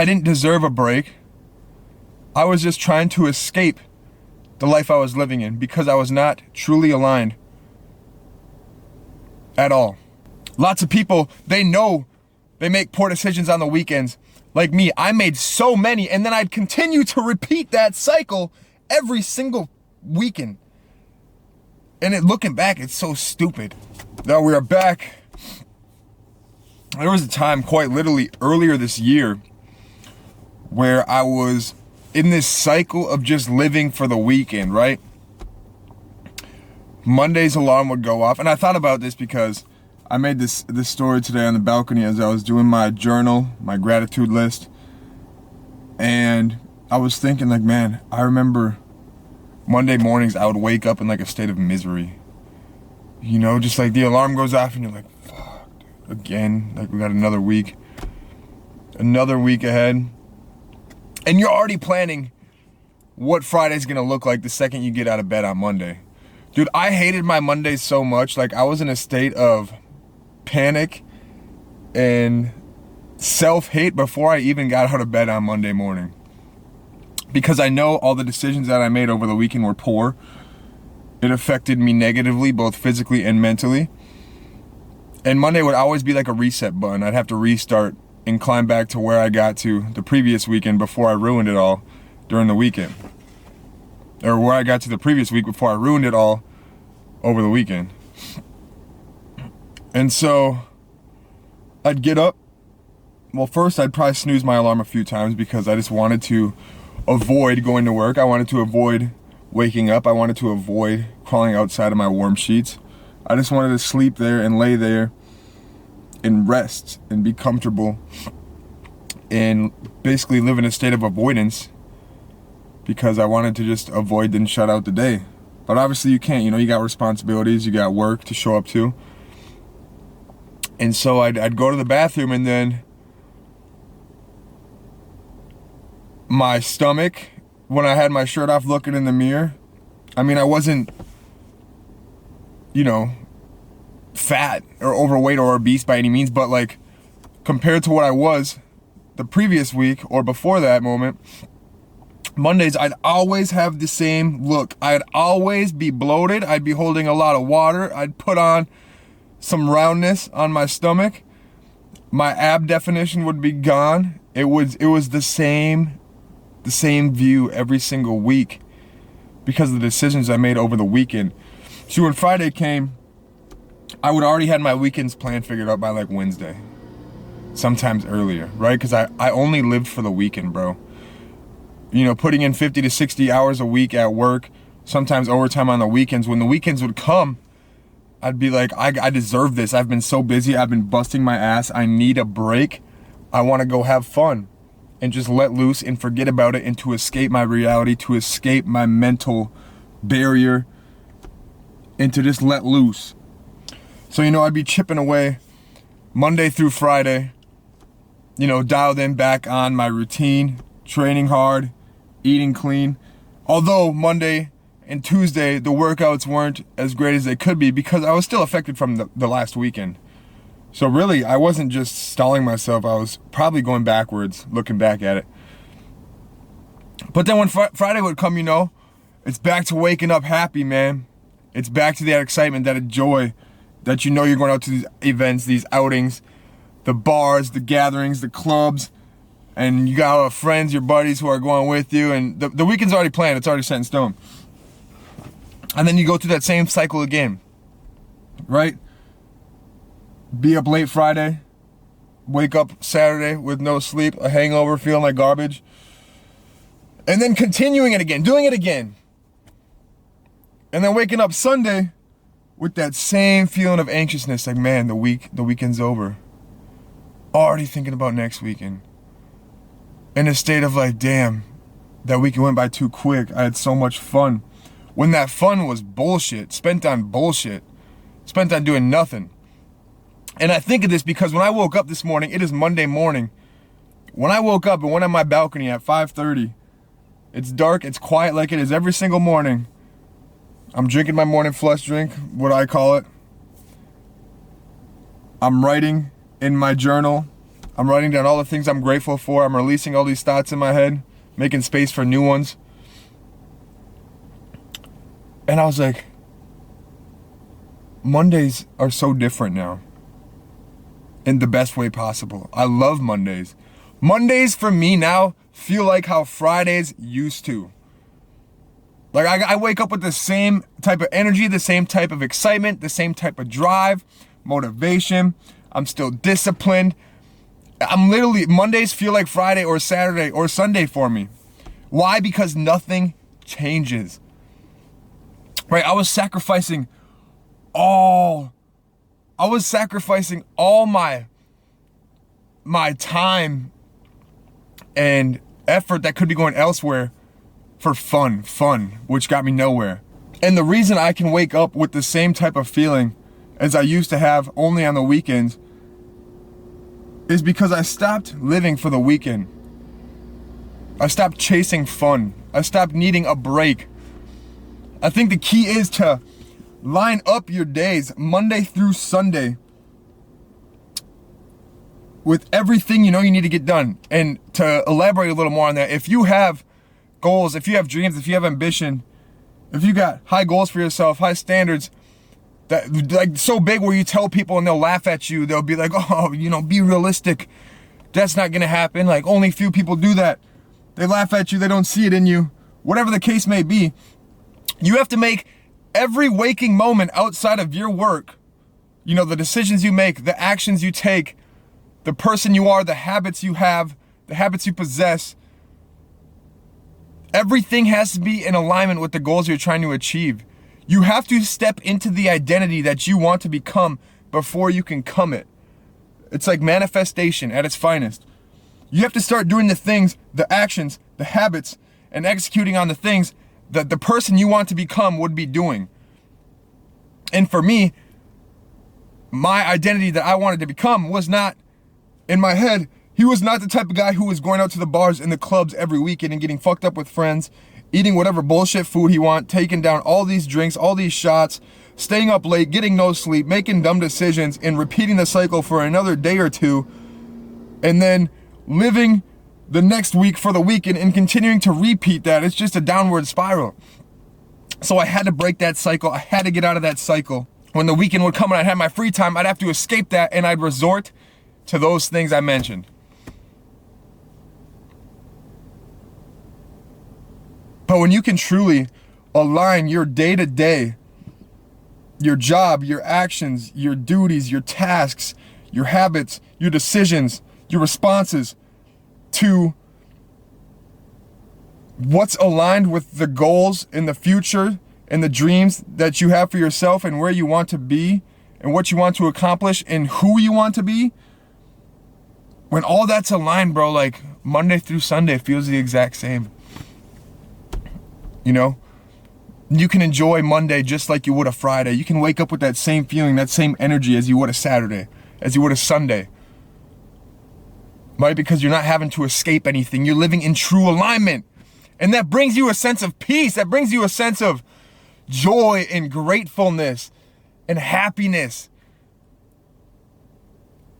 I didn't deserve a break. I was just trying to escape the life I was living in because I was not truly aligned at all. Lots of people, they know they make poor decisions on the weekends. Like me, I made so many, and then I'd continue to repeat that cycle every single weekend. And looking back, it's so stupid. Now we are back. There was a time, quite literally earlier this year, where I was in this cycle of just living for the weekend, right? Monday's alarm would go off, and I thought about this because I made this story today on the balcony as I was doing my journal, my gratitude list, and I was thinking like, man, I remember Monday mornings I would wake up in like a state of misery. You know, just like the alarm goes off and you're like, fuck, dude, again, like we got another week ahead. And you're already planning what Friday's gonna look like the second you get out of bed on Monday. Dude, I hated my Mondays so much. Like, I was in a state of panic and self-hate before I even got out of bed on Monday morning. Because I know all the decisions that I made over the weekend were poor. It affected me negatively, both physically and mentally. And Monday would always be like a reset button. I'd have to restart and climb back to where I got to the previous weekend before I ruined it all during the weekend. Or where I got to the previous week before I ruined it all over the weekend. And so I'd get up. Well, first I'd probably snooze my alarm a few times because I just wanted to avoid going to work. I wanted to avoid waking up. I wanted to avoid crawling outside of my warm sheets. I just wanted to sleep there and lay there and rest and be comfortable and basically live in a state of avoidance because I wanted to just avoid and shut out the day. But obviously you can't, you know, you got responsibilities, you got work to show up to. And so I'd go to the bathroom, and then my stomach, when I had my shirt off looking in the mirror, I mean, I wasn't, you know, fat or overweight or obese by any means, but like compared to what I was the previous week or before that moment, Mondays I'd always have the same look. I'd always be bloated. I'd be holding a lot of water. I'd put on some roundness on my stomach. My ab definition would be gone. It was the same view every single week because of the decisions I made over the weekend. So when Friday came, I would already had my weekends plan figured out by like Wednesday, sometimes earlier, right? Because I only lived for the weekend, bro. You know, putting in 50 to 60 hours a week at work, sometimes overtime on the weekends. When the weekends would come, I'd be like, I deserve this. I've been so busy. I've been busting my ass. I need a break. I want to go have fun and just let loose and forget about it and to escape my reality, to escape my mental barrier and to just let loose. So, you know, I'd be chipping away Monday through Friday, you know, dialed in back on my routine, training hard, eating clean. Although Monday and Tuesday, the workouts weren't as great as they could be because I was still affected from the last weekend. So really, I wasn't just stalling myself. I was probably going backwards, looking back at it. But then when Friday would come, you know, it's back to waking up happy, man. It's back to that excitement, that joy that you know you're going out to these events, these outings, the bars, the gatherings, the clubs, and you got all the friends, your buddies who are going with you, and the weekend's already planned. It's already set in stone. And then you go through that same cycle again, right? Be up late Friday, wake up Saturday with no sleep, a hangover, feeling like garbage, and then continuing it again, doing it again. And then waking up Sunday with that same feeling of anxiousness, like, man, the weekend's over. Already thinking about next weekend. In a state of like, damn, that weekend went by too quick. I had so much fun. When that fun was bullshit, spent on bullshit, spent on doing nothing. And I think of this because when I woke up this morning, it is Monday morning. When I woke up and went on my balcony at 5:30, it's dark, it's quiet like it is every single morning. I'm drinking my morning flush drink, what I call it. I'm writing in my journal. I'm writing down all the things I'm grateful for. I'm releasing all these thoughts in my head, making space for new ones. And I was like, Mondays are so different now. In the best way possible. I love Mondays. Mondays for me now feel like how Fridays used to. Like I wake up with the same type of energy, the same type of excitement, the same type of drive, motivation. I'm still disciplined. Mondays feel like Friday or Saturday or Sunday for me. Why? Because nothing changes. Right? I was sacrificing all my time and effort that could be going elsewhere for fun, which got me nowhere. And the reason I can wake up with the same type of feeling as I used to have only on the weekends is because I stopped living for the weekend. I stopped chasing fun. I stopped needing a break. I think the key is to line up your days, Monday through Sunday, with everything you know you need to get done. And to elaborate a little more on that, if you have goals, if you have dreams, if you have ambition, if you got high goals for yourself, high standards, that like so big where you tell people and they'll laugh at you, they'll be like, oh, be realistic. That's not gonna happen. Like, only few people do that. They laugh at you, they don't see it in you. Whatever the case may be, you have to make every waking moment outside of your work, the decisions you make, the actions you take, the person you are, the habits you have, the habits you possess, everything has to be in alignment with the goals you're trying to achieve. You have to step into the identity that you want to become before you can come it. It's like manifestation at its finest. You have to start doing the things, the actions, the habits, and executing on the things that the person you want to become would be doing. And for me, my identity that I wanted to become was not, in my head, he was not the type of guy who was going out to the bars and the clubs every weekend and getting fucked up with friends, eating whatever bullshit food he want, taking down all these drinks, all these shots, staying up late, getting no sleep, making dumb decisions, and repeating the cycle for another day or two, and then living the next week for the weekend and continuing to repeat that. It's just a downward spiral. So I had to break that cycle. I had to get out of that cycle. When the weekend would come and I had my free time, I'd have to escape that, and I'd resort to those things I mentioned. But when you can truly align your day-to-day, your job, your actions, your duties, your tasks, your habits, your decisions, your responses to what's aligned with the goals in the future and the dreams that you have for yourself and where you want to be and what you want to accomplish and who you want to be, when all that's aligned, bro, like Monday through Sunday feels the exact same. You can enjoy Monday just like you would a Friday. You can wake up with that same feeling, that same energy as you would a Saturday, as you would a Sunday. Right? Because you're not having to escape anything. You're living in true alignment. And that brings you a sense of peace. That brings you a sense of joy and gratefulness and happiness.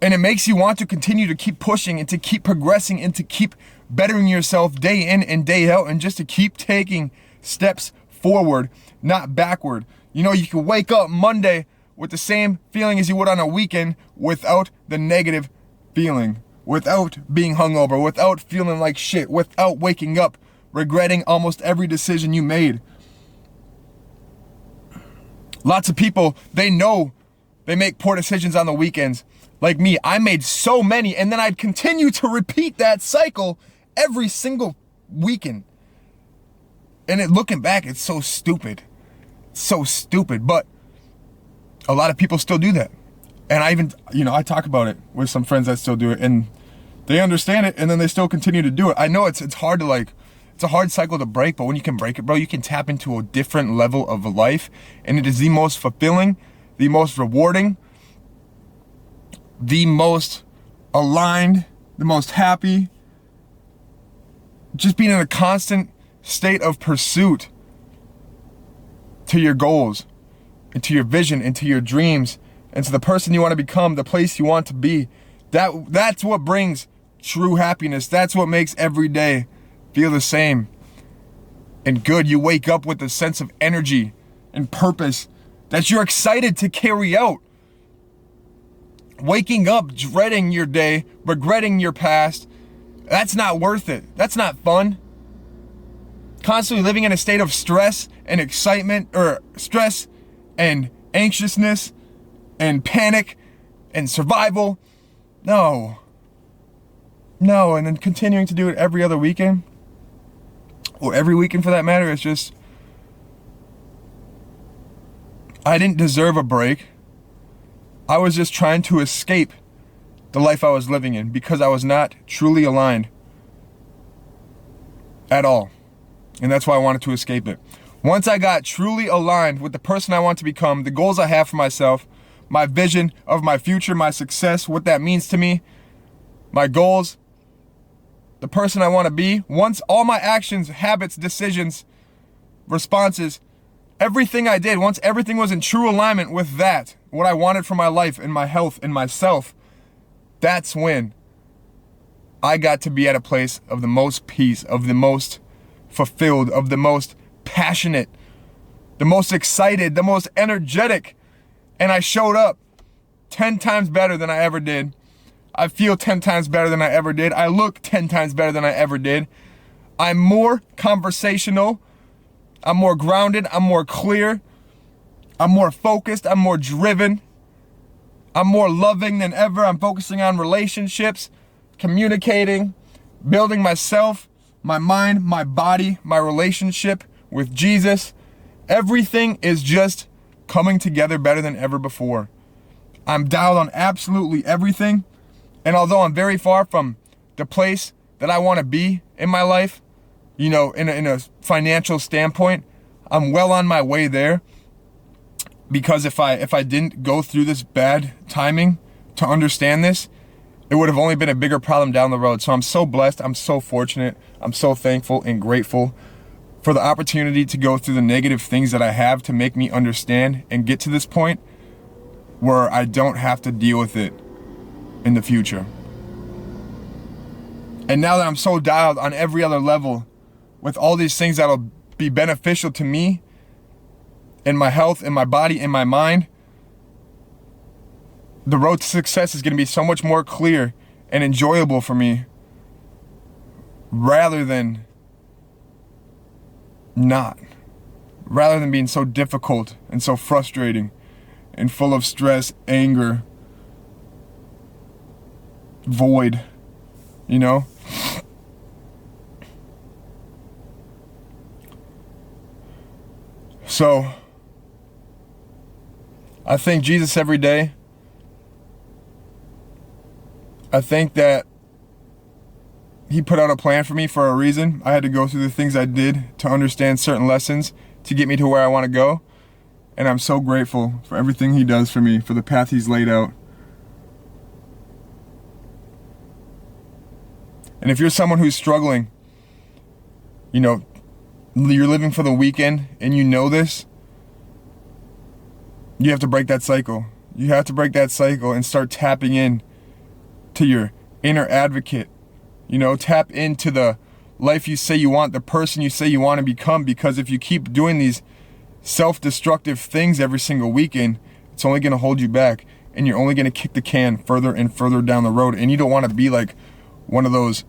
And it makes you want to continue to keep pushing and to keep progressing and to keep bettering yourself day in and day out and just to keep taking steps forward, not backward. You can wake up Monday with the same feeling as you would on a weekend without the negative feeling, without being hungover, without feeling like shit, without waking up regretting almost every decision you made. Lots of people, they know they make poor decisions on the weekends. Like me, I made so many, and then I'd continue to repeat that cycle every single weekend. And looking back, it's so stupid. So stupid. But a lot of people still do that. And I talk about it with some friends that still do it, and they understand it, and then they still continue to do it. I know it's hard to it's a hard cycle to break, but when you can break it, bro, you can tap into a different level of life, and it is the most fulfilling, the most rewarding, the most aligned, the most happy, just being in a constant state of pursuit to your goals and to your vision and to your dreams and to the person you want to become, the place you want to be. That's what brings true happiness. That's what makes every day feel the same and good. You wake up with a sense of energy and purpose that you're excited to carry out. Waking up dreading your day, regretting your past, that's not worth it. That's not fun. Constantly living in a state of stress and excitement, or stress and anxiousness and panic and survival. No. And then continuing to do it every other weekend, or every weekend for that matter, it's just, I didn't deserve a break. I was just trying to escape the life I was living in because I was not truly aligned at all. And that's why I wanted to escape it. Once I got truly aligned with the person I want to become, the goals I have for myself, my vision of my future, my success, what that means to me, my goals, the person I want to be, once all my actions, habits, decisions, responses, everything I did, once everything was in true alignment with that, what I wanted for my life and my health and myself, that's when I got to be at a place of the most peace, of the most fulfilled, of the most passionate, the most excited, the most energetic. And I showed up 10 times better than I ever did. I feel 10 times better than I ever did. I look 10 times better than I ever did. I'm more conversational. I'm more grounded. I'm more clear. I'm more focused. I'm more driven. I'm more loving than ever. I'm focusing on relationships, communicating, building myself, my mind, my body, my relationship with Jesus. Everything is just coming together better than ever before. I'm dialed on absolutely everything. And although I'm very far from the place that I want to be in my life, in a financial standpoint, I'm well on my way there. Because if I didn't go through this bad timing to understand this, it would have only been a bigger problem down the road. So I'm so blessed. I'm so fortunate. I'm so thankful and grateful for the opportunity to go through the negative things that I have to make me understand and get to this point where I don't have to deal with it in the future. And now that I'm so dialed on every other level with all these things that'll be beneficial to me in my health, in my body, in my mind, the road to success is going to be so much more clear and enjoyable for me rather than being so difficult and so frustrating and full of stress, anger, void, So I thank Jesus every day. I think that he put out a plan for me for a reason. I had to go through the things I did to understand certain lessons to get me to where I want to go. And I'm so grateful for everything he does for me, for the path he's laid out. And if you're someone who's struggling, you're living for the weekend and you know this, you have to break that cycle. You have to break that cycle and start tapping in to your inner advocate. Tap into the life you say you want, the person you say you want to become, because if you keep doing these self-destructive things every single weekend, it's only going to hold you back, and you're only going to kick the can further and further down the road. And you don't want to be like one of those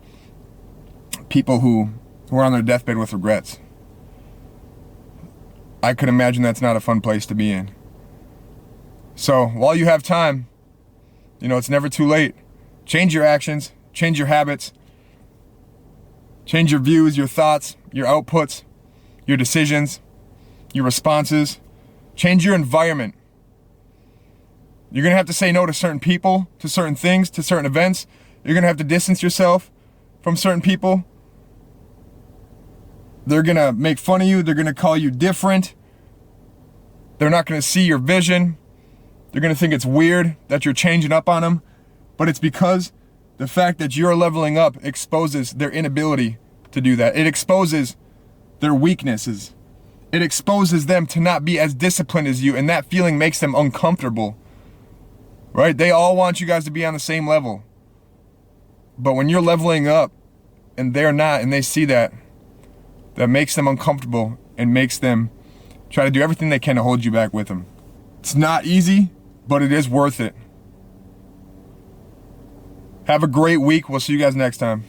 people who are on their deathbed with regrets. I could imagine that's not a fun place to be in. So while you have time, it's never too late. Change your actions, change your habits, change your views, your thoughts, your outputs, your decisions, your responses. Change your environment. You're going to have to say no to certain people, to certain things, to certain events. You're going to have to distance yourself from certain people. They're going to make fun of you. They're going to call you different. They're not going to see your vision. They're going to think it's weird that you're changing up on them. But it's because the fact that you're leveling up exposes their inability to do that. It exposes their weaknesses. It exposes them to not be as disciplined as you, and that feeling makes them uncomfortable. Right? They all want you guys to be on the same level. But when you're leveling up and they're not, and they see that, that makes them uncomfortable and makes them try to do everything they can to hold you back with them. It's not easy, but it is worth it. Have a great week. We'll see you guys next time.